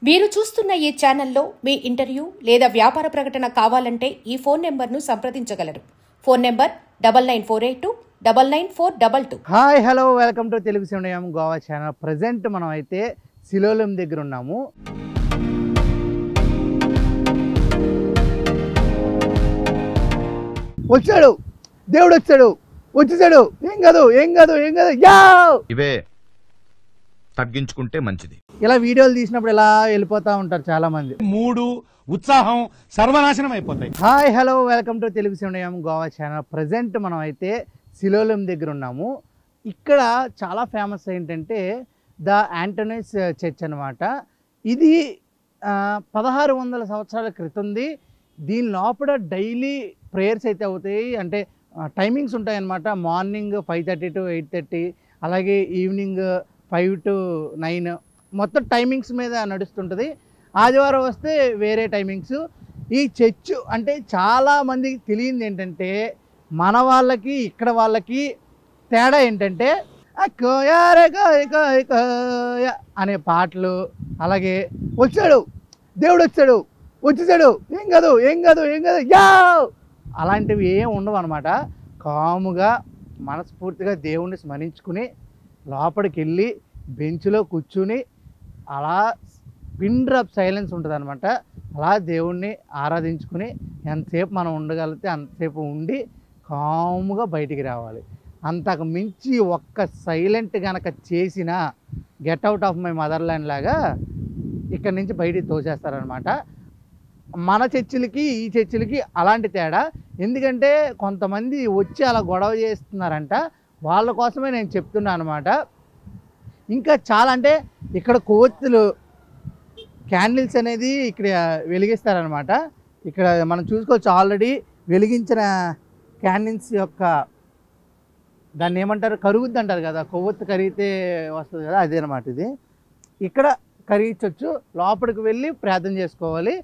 మీరు చూస్తున్న ఈ ఛానల్లో మీ ఇంటర్వ్యూ లేదా వ్యాపార ప్రకటన కావాలంటే ఈ ఫోన్ నెంబర్ను సంప్రదించగలరు. Phone number 9948299422. Hi hello welcome to Telugu cinema Goa channel. Present మనం అయితే సిలోలం దగ్గర ఉన్నాము. వచ్చాడు దేవుడు, వచ్చేసాడు. ఏం కాదు ఇవే తగ్గించుకుంటే మంచిది. ఇలా వీడియోలు తీసినప్పుడు ఇలా వెళ్ళిపోతా ఉంటారు చాలా మంది. మూడు ఉత్సాహం సర్వనాశనం అయిపోతాయి. Hi hello welcome to Telugu cinema Goa channel. Present మనం అయితే సిలోలం దగ్గర ఉన్నాము. ఇక్కడ చాలా ఫేమస్ ఏంటంటే ద యాంటోనీస్ చర్చ్ అనమాట. ఇది 1600 సంవత్సరాల క్రితంది. దీని లోపల డైలీ ప్రేయర్స్ అయితే అవుతాయి. అంటే టైమింగ్స్ ఉంటాయన్నమాట. మార్నింగ్ 5:30 to 8:30, అలాగే ఈవినింగ్ 5 to 9, మొత్తం టైమింగ్స్ మీద నడుస్తుంటుంది. ఆదివారం వస్తే వేరే టైమింగ్స్. ఈ చర్చ్ అంటే చాలామందికి తెలియంది ఏంటంటే, మన వాళ్ళకి ఇక్కడ వాళ్ళకి తేడా ఏంటంటే అనే పాటలు, అలాగే దేవుడు వచ్చేసాడు ఏం కాదు యా అలాంటివి ఏం ఉండవు అనమాట. కాముగా మనస్ఫూర్తిగా దేవుణ్ణి స్మరించుకుని లోపలికి వెళ్ళి బెంచ్లో కూర్చుని అలా పిన్ డ్రాప్ సైలెన్స్ ఉంటుంది అనమాట. అలా దేవుణ్ణి ఆరాధించుకుని ఎంతసేపు మనం ఉండగలిగితే అంతసేపు ఉండి కాముగా బయటికి రావాలి. అంతకు మించి ఒక్క సైలెంట్ కనుక చేసినా get out of my motherland లాగా ఇక్కడి నుంచి బయటికి తోసేస్తారనమాట. మన చర్చిలకి ఈ చర్చిలకి అలాంటి తేడా. ఎందుకంటే కొంతమంది వచ్చి అలా గొడవ చేస్తున్నారంట. వాళ్ళ కోసమే నేను చెప్తున్నా అనమాట. ఇంకా చాలా అంటే ఇక్కడ కొవ్వొత్తులు క్యాండిల్స్ అనేది ఇక్కడ వెలిగిస్తారనమాట. ఇక్కడ మనం చూసుకోవచ్చు ఆల్రెడీ వెలిగించిన క్యాండిల్స్ యొక్క దాన్ని ఏమంటారు, కరుగుద్ది అంటారు కదా, కొవ్వొత్తు కరిగితే వస్తుంది కదా, అదే అనమాట. ఇది ఇక్కడ కరిగించవచ్చు. లోపలికి వెళ్ళి ప్రార్థన చేసుకోవాలి.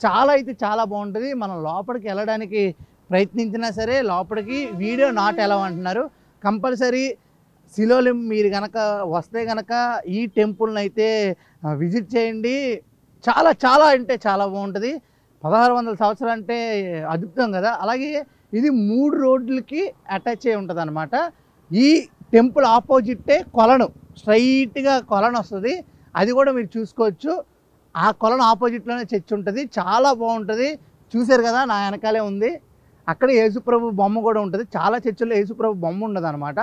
చాలా అయితే చాలా బాగుంటుంది. మనం లోపలికి వెళ్ళడానికి ప్రయత్నించినా సరే లోపలికి వీడియో నాట్ ఎలా అంటున్నారు. కంపల్సరీ సిలోలం మీరు కనుక వస్తే కనుక ఈ టెంపుల్ని అయితే విజిట్ చేయండి. చాలా చాలా అంటే చాలా బాగుంటుంది. 1600 సంవత్సరాలు అంటే అద్భుతం కదా. అలాగే ఇది 3 రోడ్లకి అటాచ్ అయి ఉంటుంది అనమాట. ఈ టెంపుల్ ఆపోజిట్టే కొలను, స్ట్రైట్గా కొలను వస్తుంది. అది కూడా మీరు చూసుకోవచ్చు. ఆ కొలను ఆపోజిట్లోనే చర్చ్ ఉంటుంది. చాలా బాగుంటుంది. చూశారు కదా, నా వెనకాలే ఉంది. అక్కడ యేసుప్రభు బొమ్మ కూడా ఉంటుంది. చాలా చర్చిల్లో యేసుప్రభు బొమ్మ ఉండదు అనమాట,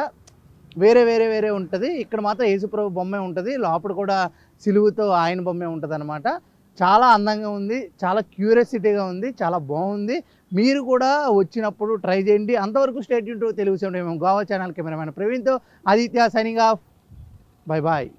వేరే ఉంటుంది. ఇక్కడ మాత్రం యేసుప్రభు బొమ్మే ఉంటుంది. లోపల కూడా సిలువుతో ఆయన బొమ్మే ఉంటుంది అనమాట. చాలా అందంగా ఉంది, చాలా క్యూరియాసిటీగా ఉంది, చాలా బాగుంది. మీరు కూడా వచ్చినప్పుడు ట్రై చేయండి. అంతవరకు stay tune to Telugu cinema Goa channel. Cameraman ప్రవీణ్తో Aditya signing off. Bye bye.